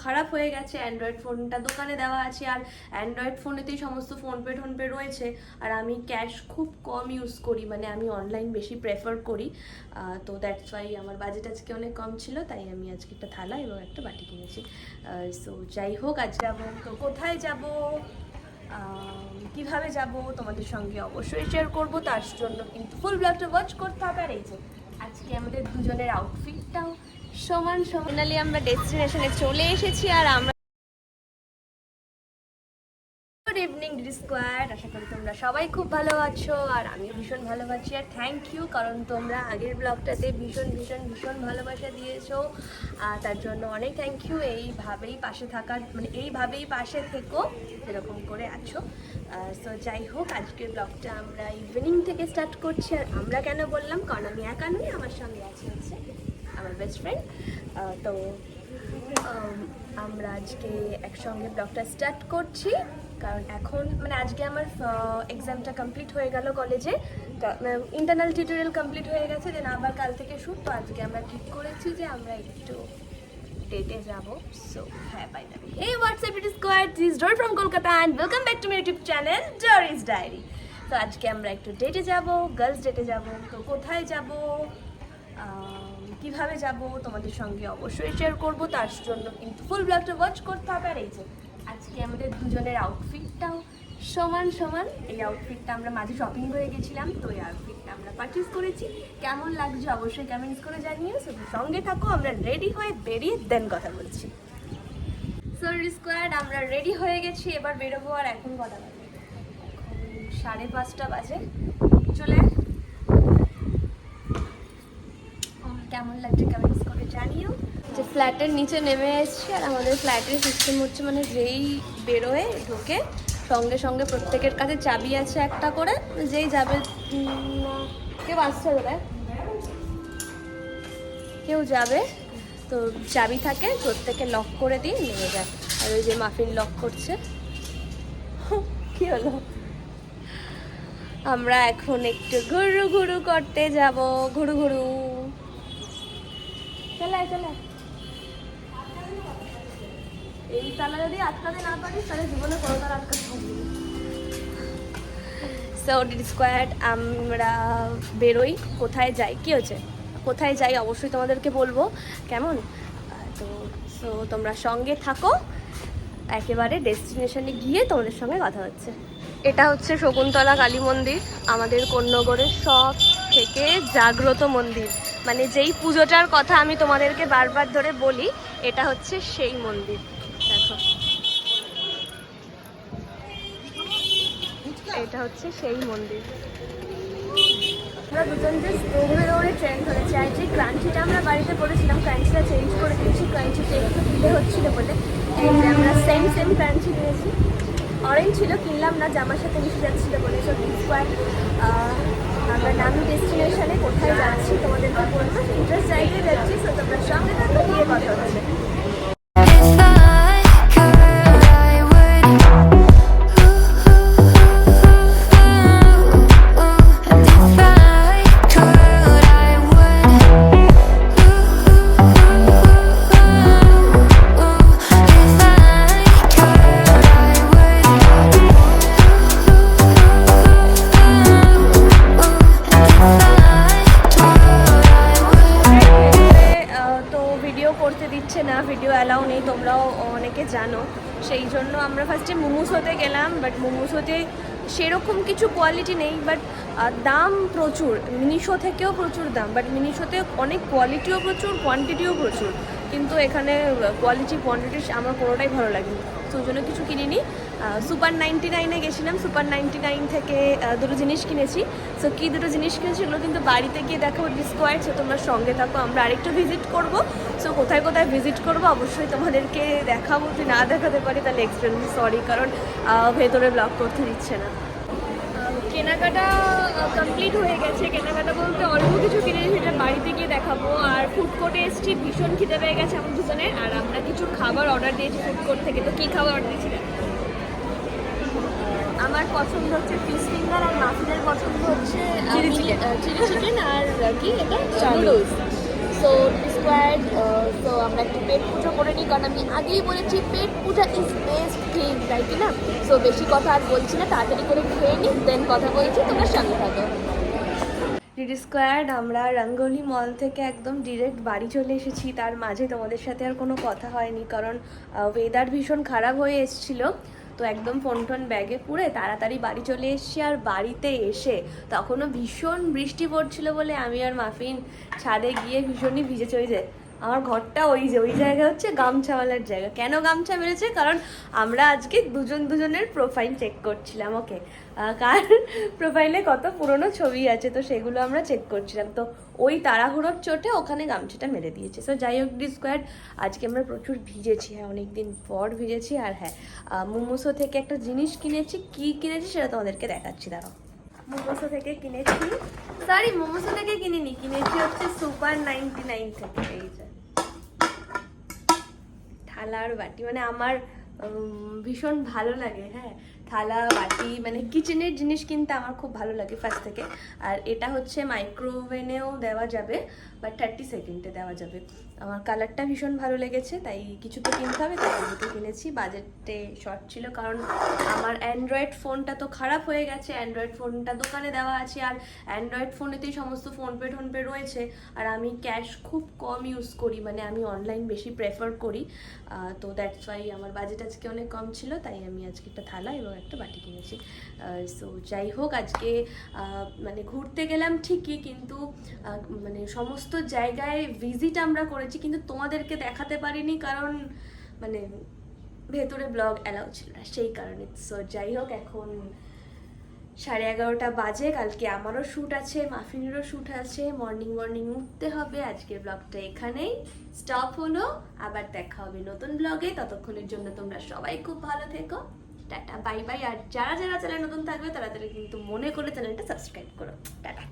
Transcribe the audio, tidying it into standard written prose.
খারাপ হয়ে গেছে, অ্যান্ড্রয়েড ফোনটা দোকানে দেওয়া আছে, আর অ্যান্ড্রয়েড ফোনেতেই সমস্ত ফোনপে রয়েছে। আর আমি ক্যাশ খুব কম ইউজ করি, মানে আমি অনলাইন বেশি প্রেফার করি। তো দ্যাটস ওয়াই আমার বাজেট আজকে অনেক কম ছিল, তাই আমি আজকে একটা থালা এবং একটা বাটি কিনেছি। সো যাই হোক, আজ যাবো তো কোথায় যাব, কিভাবে যাব তোমাদের সঙ্গে অবশ্যই শেয়ার করব, তার জন্য কিন্তু ফুল ব্লগটা ওয়াচ করতে হবে। আর এই যে আজকে আমাদের দুজনের আউটফিটটাও সমান সমানালি আমরা ডেস্টিনেশনে চলে এসেছি। আর আমরা গুড ইভিনিং ডিডি স্কোয়াড, আশা করি তোমরা সবাই খুব ভালো আছো আর আমিও ভীষণ ভালো আছি। আর থ্যাংক ইউ, কারণ তোমরা আগের ব্লগটাতে ভীষণ ভীষণ ভীষণ ভালোবাসা দিয়েছো, তার জন্য অনেক থ্যাংক ইউ। এইভাবেই পাশে থাকার, মানে এইভাবেই পাশে থেকো যেরকম করে আছো। সো যাই হোক, আজকের ব্লগটা আমরা ইভিনিং থেকে স্টার্ট করছি। আর আমরা কেন বললাম, কারণ আমি একা নই, আমার সঙ্গে আছে হচ্ছে আমার বেস্ট ফ্রেন্ড। তো আমরা আজকে একসঙ্গে ব্লগটা স্টার্ট করছি, কারণ এখন মানে আজকে আমার এক্সামটা কমপ্লিট হয়ে গেল কলেজে, ইন্টারনাল টিউটোরিয়াল কমপ্লিট হয়ে গেছে, দেন আবার কাল থেকে শুট। তো আজকে আমরা ঠিক করেছি যে আমরা একটু ডেটে যাব। সো হ্যাঁ, by the way, hey what's up DD squad, this door from Kolkata and welcome back to my YouTube channel Doris diary. তো আজকে আমরা একটু ডেটে যাব, গার্লস ডেটে যাব। তো কোথায় যাব, কিভাবে যাব তোমাদের সঙ্গে অবশ্যই শেয়ার করব, তার জন্য কিন্তু ফুল ব্লগটা ওয়াচ করতে হবে। আর এই যে আজকে আমাদের দুজনের আউটফিটটাও সমান সমান। এই আউটফিটটা আমরা মাঝে শপিং করে গেছিলাম, তো এই আউটফিটটা আমরা পারচেস করেছি। কেমন লাগছে অবশ্যই কমেন্টস করে জানিও। সো সঙ্গে থাকো, আমরা রেডি হয়ে বেরিয়ে দেন কথা বলছি। সো স্কোয়াড, আমরা রেডি হয়ে গেছি, এবার বেরোবো। আর এখন কটা বাজে? এখন 5:30 বাজে। চলে কেমন লাগছে কমেন্টস করে জানিও। যে ফ্ল্যাটের নিচে নেমে এসেছি, আর আমাদের ফ্ল্যাটের সিস্টেম হচ্ছে মানে যেই বেরোয় ঢোকে সঙ্গে সঙ্গে প্রত্যেকের কাছে চাবি আছে একটা করে, যেই যাবে কেউ আসছে ধরে কেউ যাবে তো চাবি থাকে, প্রত্যেকে লক করে দিয়ে নেমে যায়। আর ওই যে মাফিন লক করছে। কি হলো? আমরা এখন একটু ঘুরু ঘুরু করতে যাব, ঘুরু ঘুরু। চলে চলে, এই তালা যদি আটকাতে না পারিস তাহলে জীবনে কোনো তালা আটকাতে পারবি না। সো ডিডি স্কোয়াড, আমরা বেরোই, কোথায় যাই, কি হচ্ছে কোথায় যাই অবশ্যই তোমাদেরকে বলবো, কেমন? তো সো তোমরা সঙ্গে থাকো, একেবারে ডেস্টিনেশনে গিয়ে তোমাদের সঙ্গে কথা হচ্ছে। এটা হচ্ছে শকুন্তলা কালী মন্দির, আমাদের কোন্নগরের সব থেকে জাগ্রত মন্দির। মানে যেই পুজোটার কথা আমি তোমাদেরকে বারবার ধরে বলি, এটা হচ্ছে সেই মন্দির। দেখো, এটা হচ্ছে সেই মন্দির। আমরা দুজন যে দৌড়ে দৌড়ে ট্রেন ধরেছি, আর যে ক্রাঞ্চিটা আমরা বাড়িতে করেছিলাম, ক্রাঞ্চিটা চেঞ্জ করে দিয়েছি, ক্রাঞ্চিটা একটু দিলে হচ্ছিল বলে আমরা সেম ক্রাঞ্চি নিয়েছি। অরেঞ্জ ছিল, কিনলাম না, জামার সাথে মিশে যাচ্ছিল বলে। সো আমরা নামি ডেস্টিনেশনে কোথায় যাচ্ছি তোমাদেরকে বলবো, ইন্টারেস্ট জায়গায় যাচ্ছি। সো তোমরা সঙ্গে থাকো, গিয়ে কথা হচ্ছে। না, ভিডিও অ্যালাউ নেই, তোমরাও অনেকে জানো। সেই জন্য আমরা ফার্স্টে মোমোস হতে গেলাম, বাট মোমোস হতে সেরকম কিছু কোয়ালিটি নেই, বাট দাম প্রচুর। মিনিশো থেকেও প্রচুর দাম, বাট মিনিশোতে অনেক কোয়ালিটিও প্রচুর, কোয়ান্টিটিও প্রচুর, কিন্তু এখানে কোয়ালিটি কোয়ান্টিটি আমার কোনোটাই ভালো লাগেনি। তো ওই জন্য কিছু কিনিনি। সুপার 99-এ গেছিলাম, সুপার 99 থেকে দুটো জিনিস কিনেছি। সো কী দুটো জিনিস কিনেছি এগুলো কিন্তু বাড়িতে গিয়ে দেখাবো ডিসকোয়ার্ড। সো তোমরা সঙ্গে থাকো, আমরা আরেকটু ভিজিট করব। সো কোথায় কোথায় ভিজিট করবো অবশ্যই তোমাদেরকে দেখাবো। যদি না দেখাতে পারি তাহলে এক্সট্রিমলি সরি, কারণ ভেতরে ব্লগ করতে দিচ্ছে না। কেনাকাটা কমপ্লিট হয়ে গেছে, কেনাকাটা বলতে অল্প কিছু কিনেছি, সেটা বাড়িতে গিয়ে দেখাবো। আর ফুড কোর্টে এসেছি, ভীষণ খিদে পেয়ে গেছে আমার দুজনের, আর আমরা কিছু খাবার অর্ডার দিয়েছি ফুড কোর্ট থেকে। তো কী খাবার অর্ডার দিয়েছিলেন? আমার পছন্দ হচ্ছে ফিশ ফিঙ্গার, আর মাফিনের পছন্দ হচ্ছে চিলি চিকেন আর কি এটা নুডলস। সো স্কোয়াড, সো আমরা একটু পেট পুজো করে নিই, কারণ আমি আগেই বলেছি পেট পূজা ইজ বেস্ট থিং, তাই কি না? সো বেশি কথা আর বলছি না, তাড়াতাড়ি করে খেয়ে নিই, দেন কথা বলছি, তোমার সঙ্গে থাকো। ডিডি স্কোয়াড, আমরা রঙ্গোলি মল থেকে একদম ডিরেক্ট বাড়ি চলে এসেছি। তার মাঝে তোমাদের সাথে আর কোনো কথা হয়নি, কারণ ওয়েদার ভীষণ খারাপ হয়ে এসেছিলো। তো একদম ফোন টোন ব্যাগে পুরে তাড়াতাড়ি বাড়ি চলে এসেছি। আর বাড়িতে এসে তখনও ভীষণ বৃষ্টি পড়ছিল বলে আমি আর মাফিন ছাদে গিয়ে ভীষণই ভিজে চলে যায়। আমার ঘরটা ওই জায়গা হচ্ছে গামছাওয়ালার জায়গা। কেন গামছা মেরেছে? কারণ আমরা আজকে দুজনের প্রোফাইল চেক করছিলাম। ওকে, কার প্রোফাইলে কত পুরনো ছবি আছে, তো সেগুলো আমরা চেক করছিলাম। তো ওই তাড়াহুড়োর চোটে ওখানে গামছাটা মেরে দিয়েছে। সো যাই হোক, ডি স্কোয়াড, আজকে আমরা প্রচুর ভিজেছি। হ্যাঁ, অনেকদিন পর ভিজেছি। আর হ্যাঁ, মোমোসো থেকে একটা জিনিস কিনেছি। কি কিনেছি সেটা তোমাদেরকে দেখাচ্ছি, দাঁড়াও। মোমোসো থেকে কিনেছি, সরি মোমোসো থেকে কিনিনি, কিনেছি হচ্ছে সুপার 99 থেকে। এই যে থালার বাটি, মানে আমার ভীষণ ভালো লাগে। হ্যাঁ, থালা বাটি মানে কিচেনের জিনিস কিনতে আমার খুব ভালো লাগে ফার্স্ট থেকে। আর এটা হচ্ছে মাইক্রোওভেনেও দেওয়া যাবে বা 30 সেকেন্ডে দেওয়া যাবে। আমার কালারটা ভীষণ ভালো লেগেছে, তাই কিছু তো কিনতে হবে, তাই দুটো কিনেছি। বাজেটে শর্ট ছিল, কারণ আমার অ্যান্ড্রয়েড ফোনটা তো খারাপ হয়ে গেছে। অ্যান্ড্রয়েড ফোনটা দোকানে দেওয়া আছে, আর অ্যান্ড্রয়েড ফোনেতেই সমস্ত ফোনপে রয়েছে। আর আমি ক্যাশ খুব কম ইউজ করি, মানে আমি অনলাইন বেশি প্রেফার করি। তো দ্যাটস ওয়াই আমার বাজেট আজকে অনেক কম ছিল, তাই আমি আজকে একটা থালা এবং একটা বাটি কিনেছি। সো যাই হোক, আজকে মানে ঘুরতে গেলাম ঠিকই, কিন্তু মানে সমস্ত জায়গায় ভিজিট আমরা করেছি, কিন্তু তোমাদেরকে দেখাতে পারিনি, কারণ মানে ভেতরে ব্লগ অ্যালাউ ছিল না, সেই কারণে। সো যাই হোক, এখন 11:30 বাজে। কালকে আমারও শ্যুট আছে, মাফিনেরও শ্যুট আছে, মর্নিং উঠতে হবে। আজকের ব্লগটা এখানেই স্টপ হলো, আবার দেখা হবে নতুন ব্লগে। ততক্ষণের জন্য তোমরা সবাই খুব ভালো থেকো, টাটা বাই বাই। আর যারা চ্যানেল নতুন থাকবে তারা কিন্তু মনে করে চ্যানেলটা সাবস্ক্রাইব করো। টাটা।